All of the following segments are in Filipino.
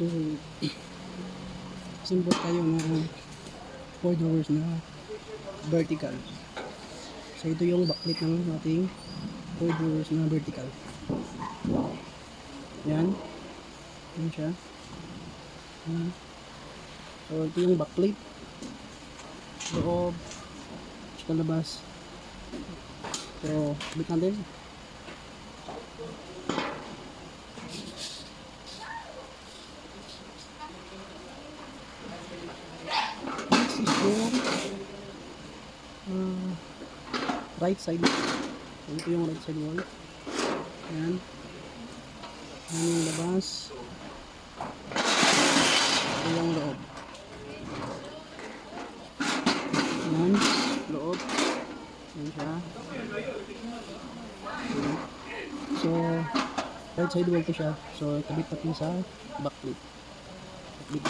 So, simbot tayo na 4 doors na vertical. So, ito yung backlit ng ating 4 doors na vertical. Yan. Yan siya. Yan. So, ito yung backlit. Loob. Sa labas. So, bit natin. Next is yung right side. So, ito yung right side wall. Yan. Yan yung labas. Ito yung loob. Yan. Loob. Yan siya. Yan. So, right side wall to siya. So, kabit natin sa backlit. Backlit.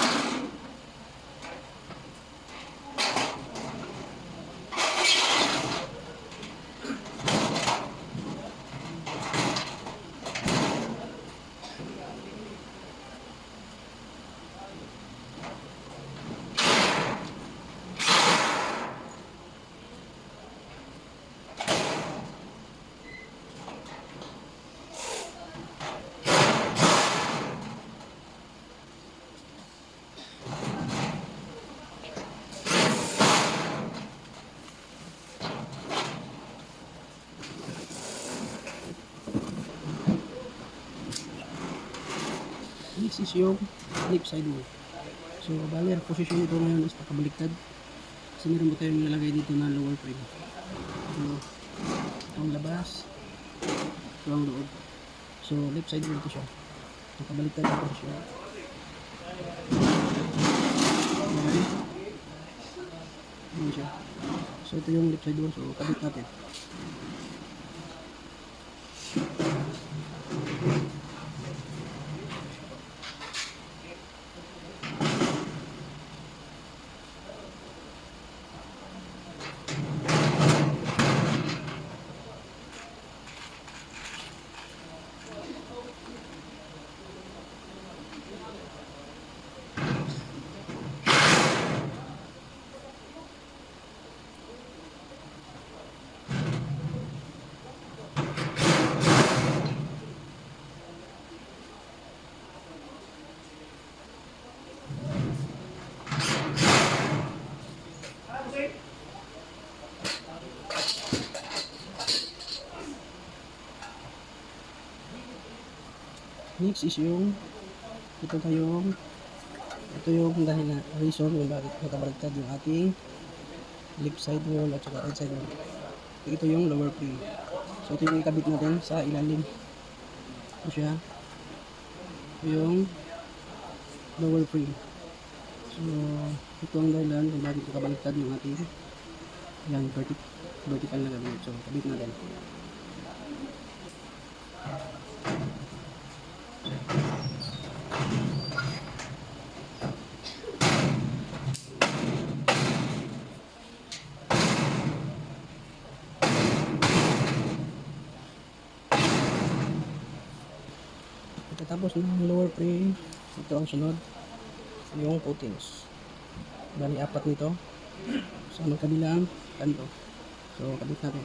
Next is yung flip side wall. So, bali, ang position ito ngayon is nakabaliktad. Kasi meron po tayong nilagay dito na lower frame. So, itong labas. Ito ang loob. So, left side wall ito siya. Nakabaliktad ang position. Ayan. Ayan siya. So, ito yung left side wall. So, kabit natin. Next is yung ito yung dahil na reason kung bakit nakabaliktad yung ating left side wall at saka right side wall. Ito yung lower frame. So ito yung ikabit natin sa ilalim. Ito siya. Ito yung lower frame. So ito ang dahilan kung bakit nakabaliktad yung ating yan vertical na gabinete. So kabit natin. Tapos ng lower frame, ito ang sunod, yung footings. Bali, 4 nito sa magkabilang kanto. So, kabit natin.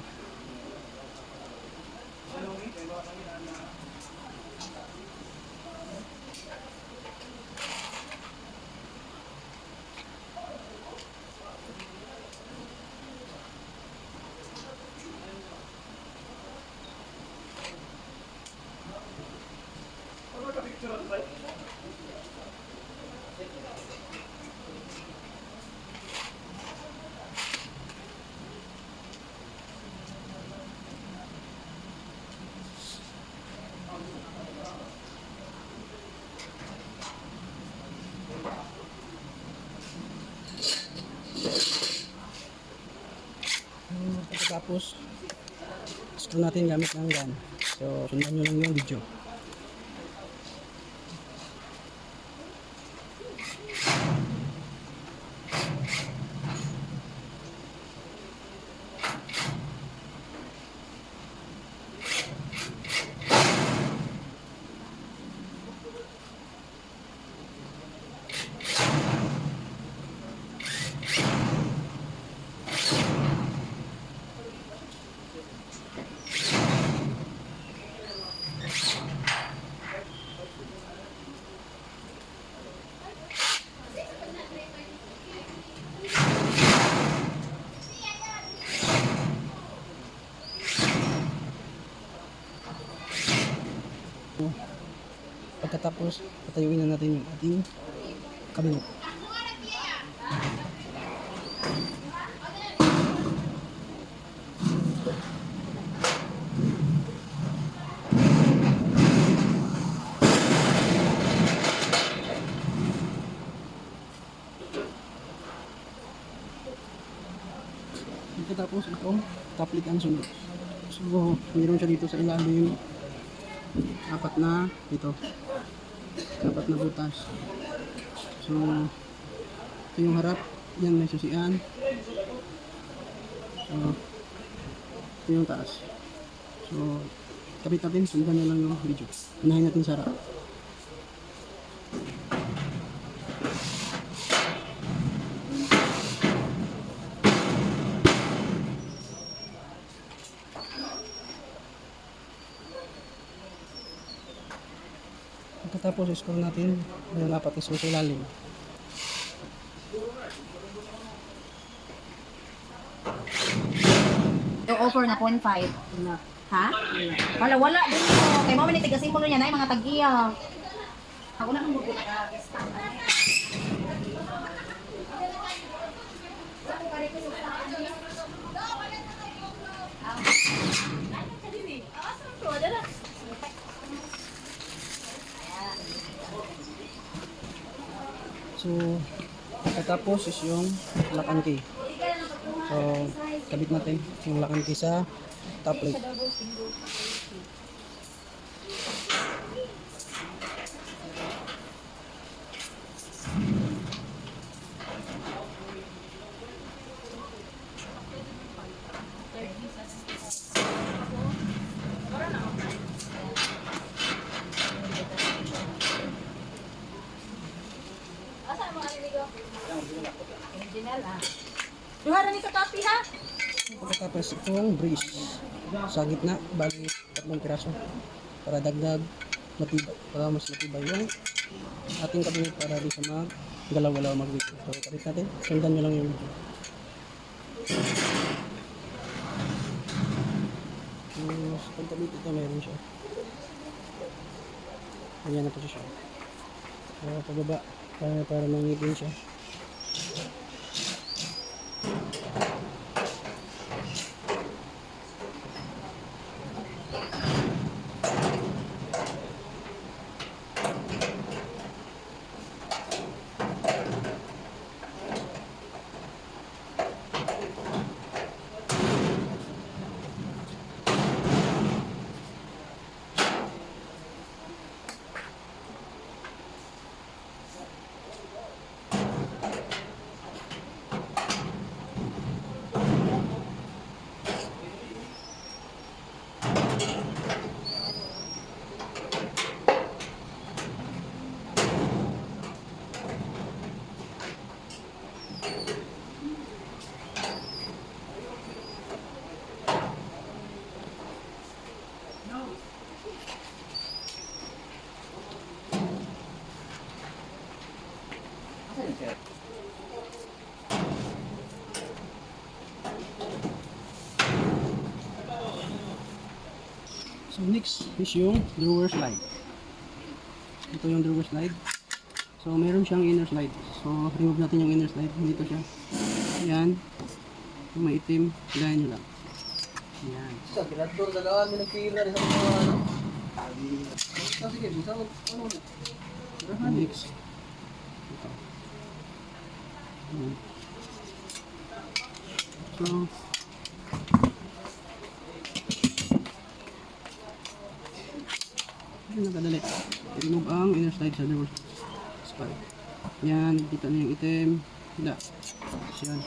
Pagkatapos, screw natin gamit ng gun. So, sundan nyo lang yung video. Pagkatapos, patayuin na natin yung ating cabinet. Pagkatapos itong kaplit ang sunod. So, meron siya dito sa ilalim. Apat na butas. So, ito yung harap. Yan may susian. So, ito yung taas. So, kapit natin. Sundan nyo lang yung video. Unahin natin sa harap. Pagkatapos i-screw natin yung apat na screw sa ilalim. Yung offer na 0.5. Ha? Wala din mo. Kay mo man itigasin mo niya na mga tag-iya. Ako na nang bubuka. So, pagkatapos is yung lock and key. So, kabit natin yung lock and key sa top plate. Original ah. Duhara ni kapi ha? Pagkatapos itong brace sa gitna, bali 3 piraso para dagdag matibay, para mas matibay yung ating cabinet para di sa mag-galaw-galaw mag-wiki. So, kapit natin, sundan nyo lang yung video. So, sa pagkabit ito meron siya. Ayan na posisyon. So, pababa para mangipin siya. So next is yung drawer slide. Ito yung drawer slide. So meron siyang inner slide. So remove natin yung inner slide. Dito siya. Ayan. Yung may itim. Gaya nyo lang. Ayan. Sa kinador dagaan mo nagpira sa mga ano. Sige, bisa mo ano. Next. Ito. Ayan. So nakadali. I-remove ang inner slide sa drawer slide. Yan, kita na yung item. Hila. Yan.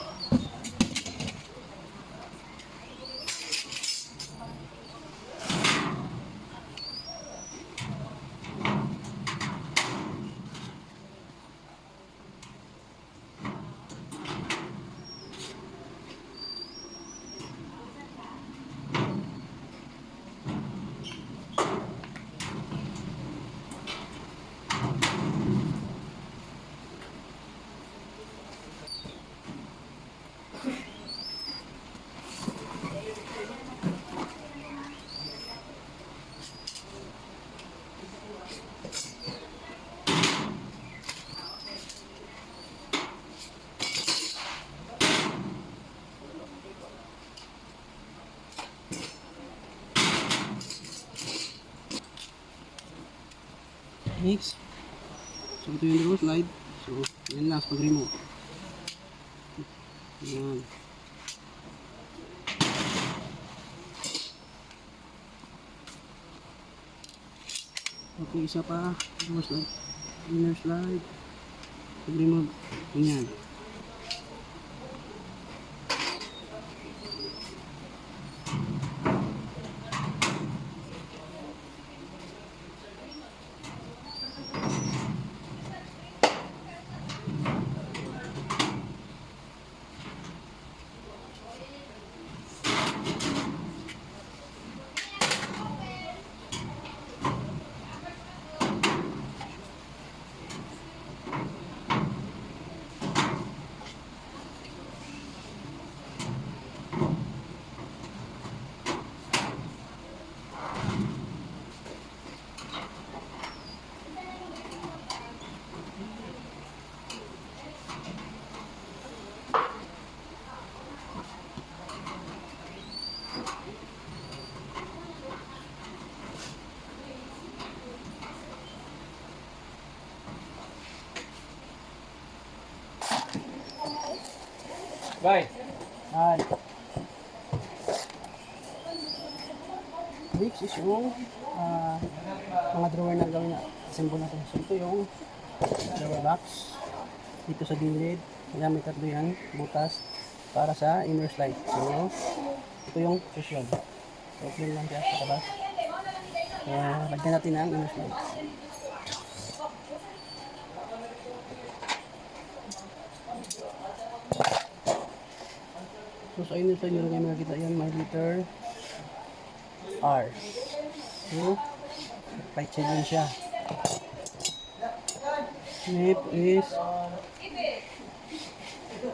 Next. So, ito yung drawer slide. So, yan lang sa pag-remove. Yan. Okay, isa pa. Drawer slide. Inner slide. Pag-remove. Yan. Bye. Ay. Next is yung mga drawer na gawin na assemble natin. So ito yung drawer box. Dito sa gilid. Yan, may tatlo yan. Butas. Para sa inner slide. So ito yung position. So open lang siya sa tabas. So lagyan natin ang inner slide. So sa inner slide nyo kayo makikita yan. May letter R. So right side din siya. Snip is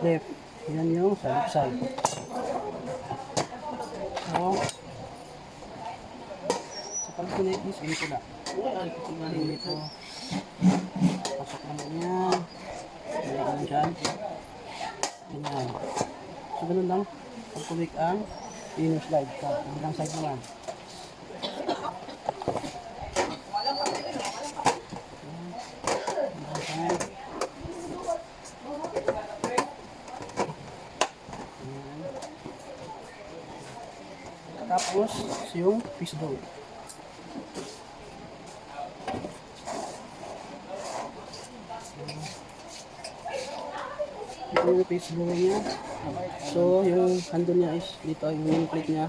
left. Yan yung sa left side. So sa pag-snip is ganito na. Ganito. Pasok naman yan. Ganyan dyan. Ganyan. So ganun lang. Pag-click ang inner slide. So hanggang side naman. Tapos yung fish dough. Ito yung fish dough niya. So yung handle niya is dito, yung plate niya.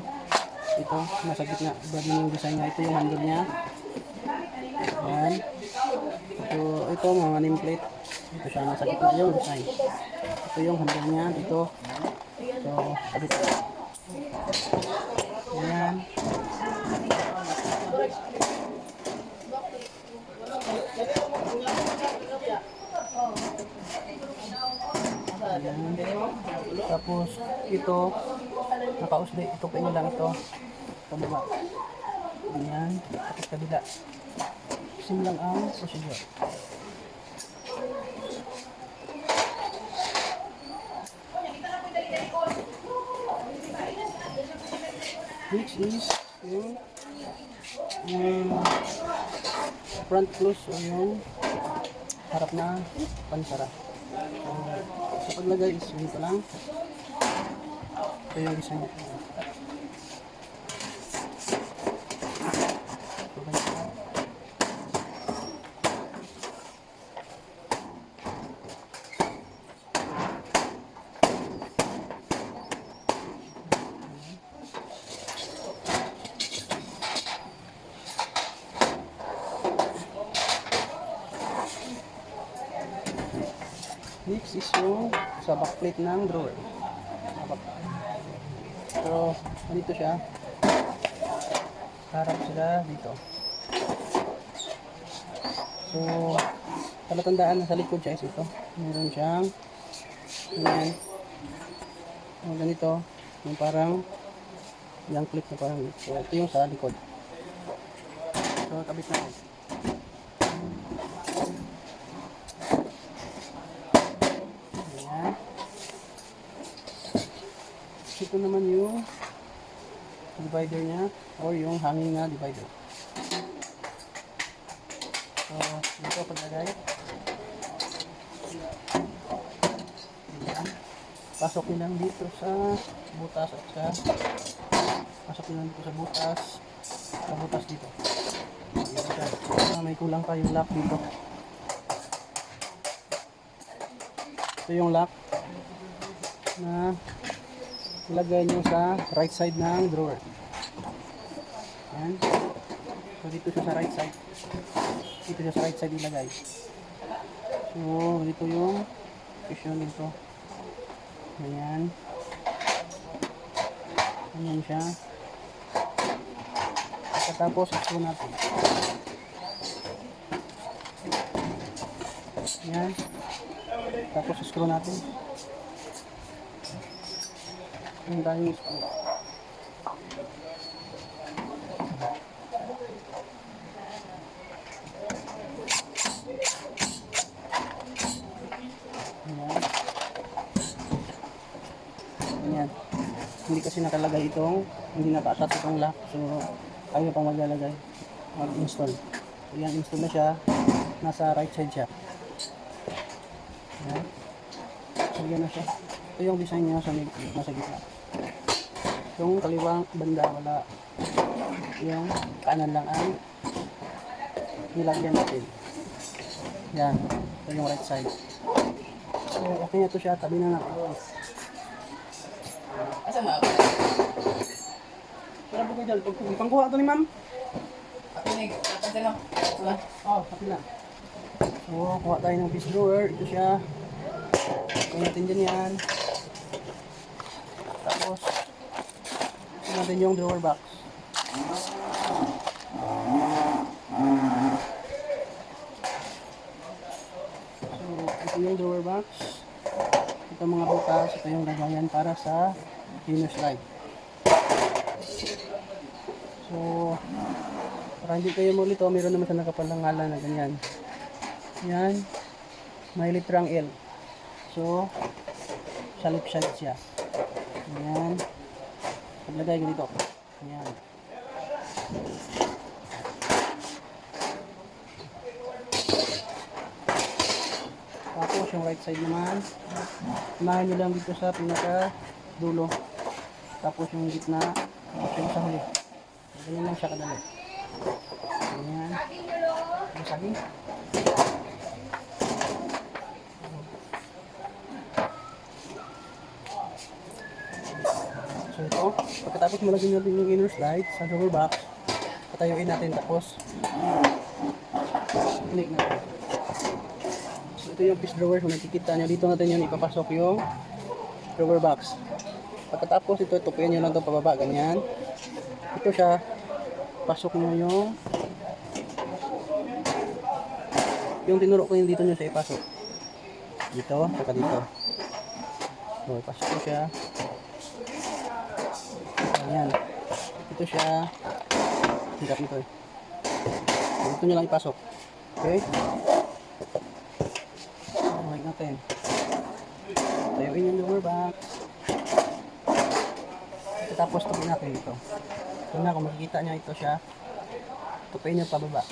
Ito, nasa gitna. Iba din yung design niya. Ito yung handle niya. Ayan. So ito mga nameplate. Ito siya, nasa gitna yung design. Ito yung handle niya dito. So sabit. Ayan. Ayan. Tapos ito nakausli, ito pa lang ito pababa. Ayan. Tapos kabila. Sim lang ang procedure. Next is yung front close o yung harap na pansara. So, sa paglagay is dito lang. Ito yung design. So, ganito. Next is yung sa backplate ng drawer. So, ganito siya. Harap sila dito. So, palatandaan na sa likod siya is ito. Meron siyang ganyan. Ganito. Yung parang yung clip na parang so, ito yung sa likod. So, kabit natin. Ito naman yung divider niya or yung hanging na divider. So, dito paglagay. Ayan. Pasok nyo lang dito sa butas at pasok nyo lang dito sa butas dito. Ayan siya. May kulang pa yung lock dito. Ito yung lock na ilagay nyo sa right side ng drawer. Ayan. So dito siya sa right side. Dito siya sa right side ilagay. So dito yung position dito. Ayan. Ayan siya. Tapos screw natin. Ayan. Tapos screw natin. Ayan tayong screw. Ayan. Ayan. Hindi kasi nakalagay hindi naka-attach itong lock. So, ayaw pang maglalagay. Mag-install. So, yan, install na siya. Nasa right side siya. Ayan. So, yan na siya. Ito yung design niya nasa gitna. Yung kaliwang banda, wala. Yung kanan lang ang nilagyan natin. Yan. Ito yung right side. So, okay na ito siya. Tabi na natin. Asa na ako? Pero po kayo dyan. Pangkuha ito ni ma'am. Kapinig. Kapag lang. Oh, kapi na. So, kuha tayo ng fish drawer. Ito siya. Kuha natin dyan yan. Tapos, kuha natin yung drawer box. So, ito yung drawer box. Ito mga butas. Ito yung lagayan para sa inner slide. So, para hindi kayo mulito, meron naman sa nakapalangalan na ganyan. Yan. May litrang L. So, sa left side siya. Ayan. Paglagay ko dito. Ayan. Tapos yung right side naman, unahin nyo lang dito sa pinaka dulo. Tapos yung gitna, tapos yung sa huli. Ganyan lang siya kadali. Ayan. Yung saging. So ito, pagkatapos malagyan natin yung inner slide sa drawer box, patayuin natin tapos click natin. So ito yung fish drawer, kung nakikita nyo dito natin yung ipapasok yung drawer box. Pagkatapos ito, tupuin nyo lang itong pababa, ganyan. Ito siya, pasok nyo yung tinuro ko yung dito nyo sa ipasok. Dito, saka dito. So, ipasok ko siya. Ayan. Ito siya. Hirap nito eh. Ito nyo lang ipasok. Okay? Like natin. Tayuin yung drawer box. Tapos tupuin natin ito. Ito na, kung makikita nyo ito siya. Tupuin nyo pababa.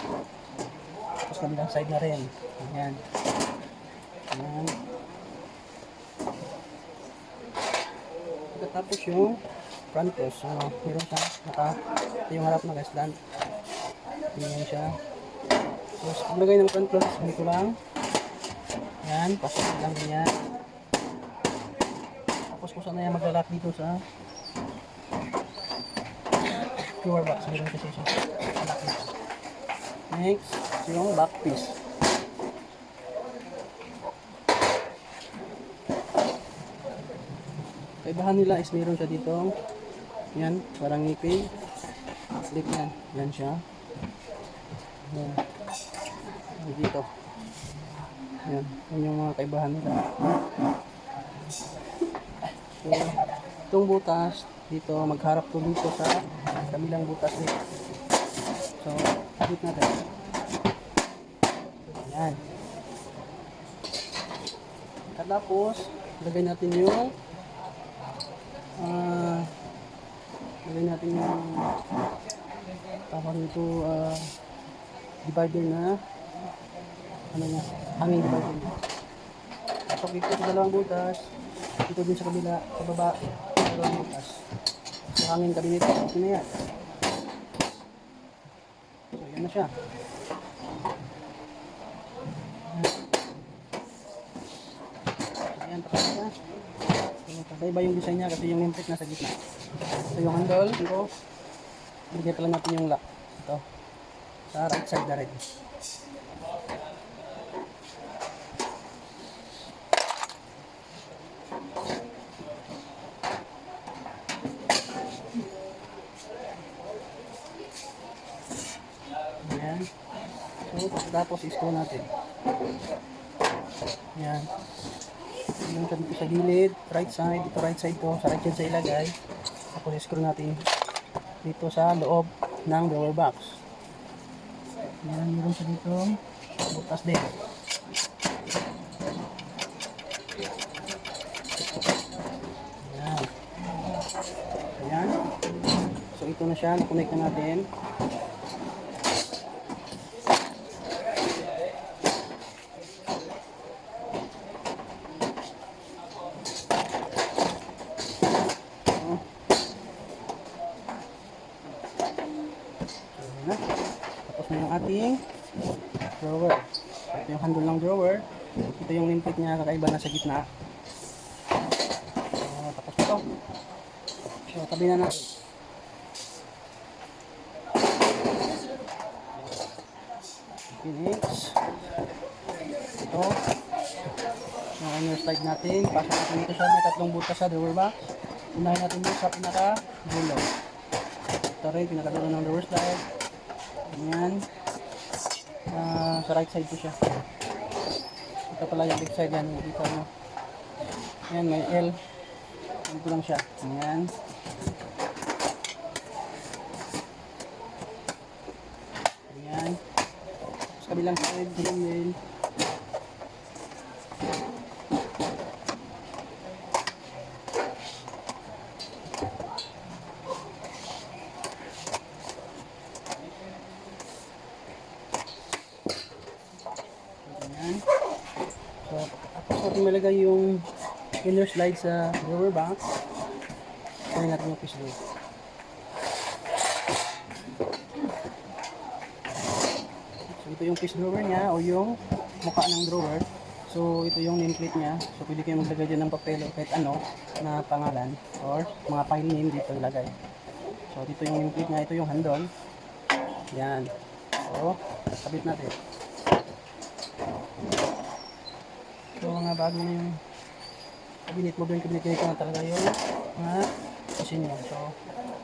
Tapos kabilang side na rin. Ayan. Ayan. Tapos yung front close. So, meron siya. Ito yung harap na slant. Ayan siya. Tapos, paglagay ng front close, ganito lang. Ayan. Pasok lang ganyan. Tapos, kung saan na yan maglalak dito sa drawer box. Meron kasi siya. Next, yung back piece. Kaibahan nila is meron siya dito. Yan, parang ngipin. Slip yan. Yan siya. Yan. Dito. Yan. Yan yung mga kaibahan nila. So, itong butas, dito, magharap to dito sa kabilang butas dito. So, abit natin. Yan. Tapos, lagay natin yung tawag nito divider na ano niya, hanging device niya. Tapos dito sa dalawang butas, dito din sa kabila, sa baba, dalawang butas. So hanging cabinet, okay na yan. So yan na siya. Ayan, tapos na. So, kakaiba yung design niya kasi yung nameplate nasa gitna. So yung handle, ito, bigyan pala natin yung lock. Ito, sa right side na rin. Ayan. So, tapos i-screw natin. Ayan. Yung dito sa gilid, right side, ito right side to, sa right side sa ilagay. Tapos i-screw natin dito sa loob ng drawer box. Ayan, meron sa dito, butas din. Ayan. Ayan. So ito na siya, na-connect na natin. Na. Tapos na yung ating drawer. Ito yung handle ng drawer. Ito yung nameplate niya, kakaiba na sa gitna. So, tapos ito. So, tabi na natin. Okay, next. Ito. Yung inner slide natin. Pasok natin dito siya. May tatlong butas sa drawer box. Unahin natin yung sa pinaka-dulo. Ito rin, pinaka-dulo ng drawer slide. Ayan. Sa right side ko siya. Ito pala yung big side yan. Dito mo. Ayan, may L. Dito lang siya. Ayan. Ayan. Sa kabilang side, din. Ayan. So, tapos natin malagay yung inner slide sa drawer box. Kaya natin yung fish load. So, ito yung fish drawer niya o yung mukha ng drawer. So, ito yung nameplate niya. So, pwede kayo maglagay dyan ng papel o kahit ano na pangalan or mga file name dito ilagay. So, dito yung nameplate niya. Ito yung handle. Yan. So, kabit natin. So, mga bago na yung cabinet mo, cabinet ganito na talaga yung mga kasi nyo. So,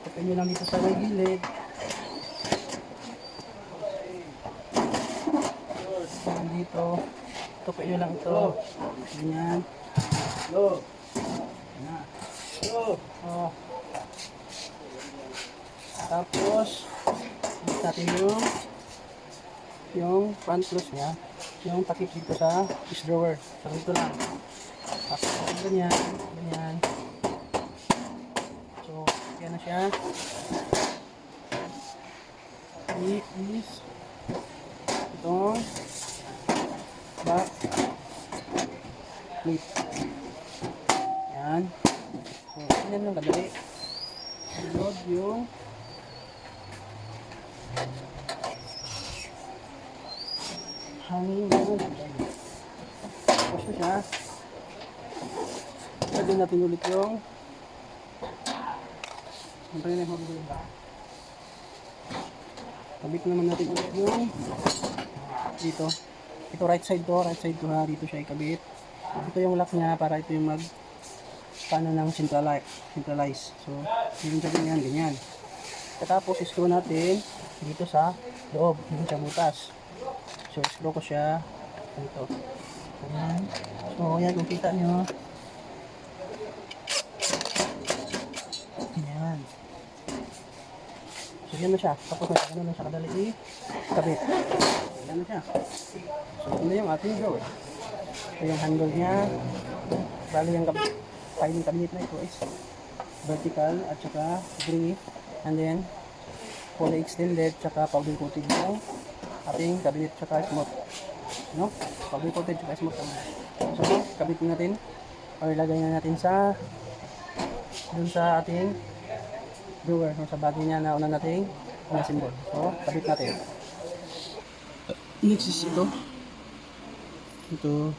tapin nyo lang dito sa may gilid. Dito. Tapin nyo lang ito. Ganyan. Yan. Oh. Tapos, dito natin yung front close niya. Yung takip dito sa fish drawer. So, dito lang. Tapos, ganyan. Ganyan. So, yan na siya. Is itong back plate. Yan. So, ganyan lang kadali. Load yung hangin na tapos na siya. Lagyan natin ulit yung tabit naman natin ulit yung dito. Ito right side to ha. Dito siya ikabit. Ito yung lock niya para ito yung mag paano ng centralize. So, yun siya ganyan. Tapos screw natin dito sa loob, dito sa butas. So, screw ko siya dito. Ayan. So, ayan, kung kita nyo. Ayan. So, yan na siya. Tapos na ano na siya kadali i-kabit. Ayan na siya. So, ano yung ating drawer. So, yung handle niya. Bali yung filing cabinet na ito is vertical at saka gray. And then, fully extended, saka powder coated yung ating cabinet saka smooth. No? Powder coated tsaka smooth naman. So, kabit natin. Or lagay na natin sa dun sa ating drawer. No, sa bagay niya na una nating mga symbol. So, kabit natin. Next is ito. Ito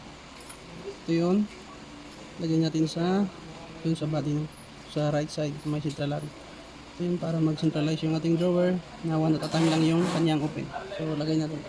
yun. Lagay natin sa dun sa body sa right side may central lock. Ito yun para mag-centralize yung ating drawer na one at a time lang yung kanyang open. So lagay natin.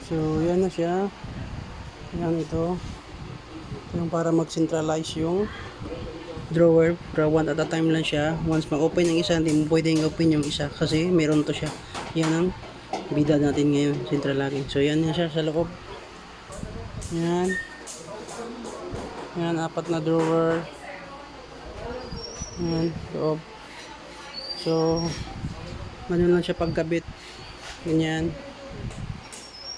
So yan na siya. Yan ito. Yung para mag-centralize yung drawer. Para one at a time lang siya. Once mag-open yung isa, hindi mo pwedeng open yung isa. Kasi meron to siya. Yan ang bida natin ngayon. Central locking. So yan na siya sa loob. Yan. Yan, 4 na drawer. Yan, loob. So, ano lang siya pagkabit. Ganyan.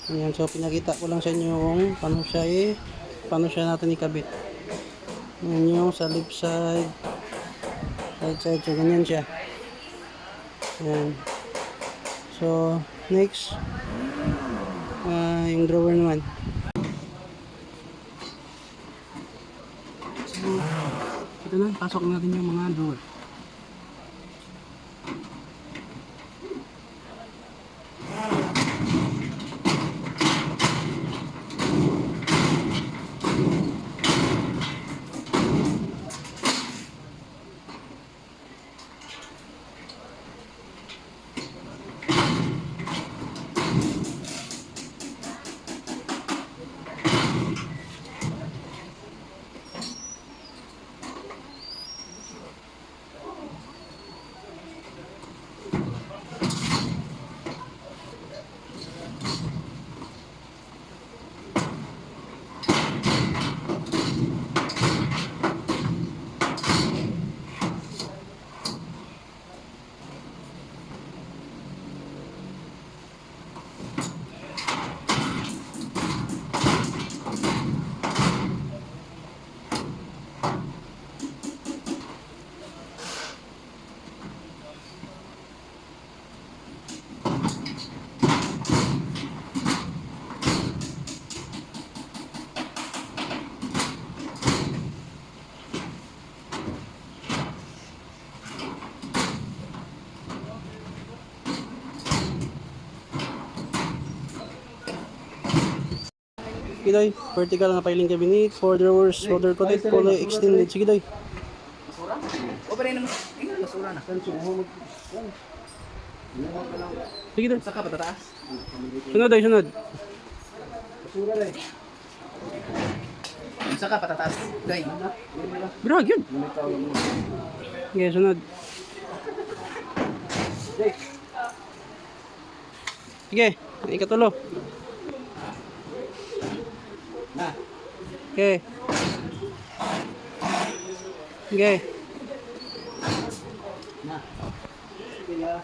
Ayan, so pinakita ko lang sa inyo kung paano siya natin ikabit. Ayan yung sa left side, right side, so ganyan siya. Ayan. So, next, yung drawer naman. So, ito na, pasok natin yung mga drawer. Sige doy, vertical na filing cabinet, 4 drawers, powder coated, fully extended. Sige doy. O pa rin naman. Basura na. Sige doy. Saka patataas. Sunod doy, sunod. Basura rin. Saka patataas. Day. Brag yun. Sige, sunod. Sige, ikatulo. Na. Okay. Okay. Na. Kaya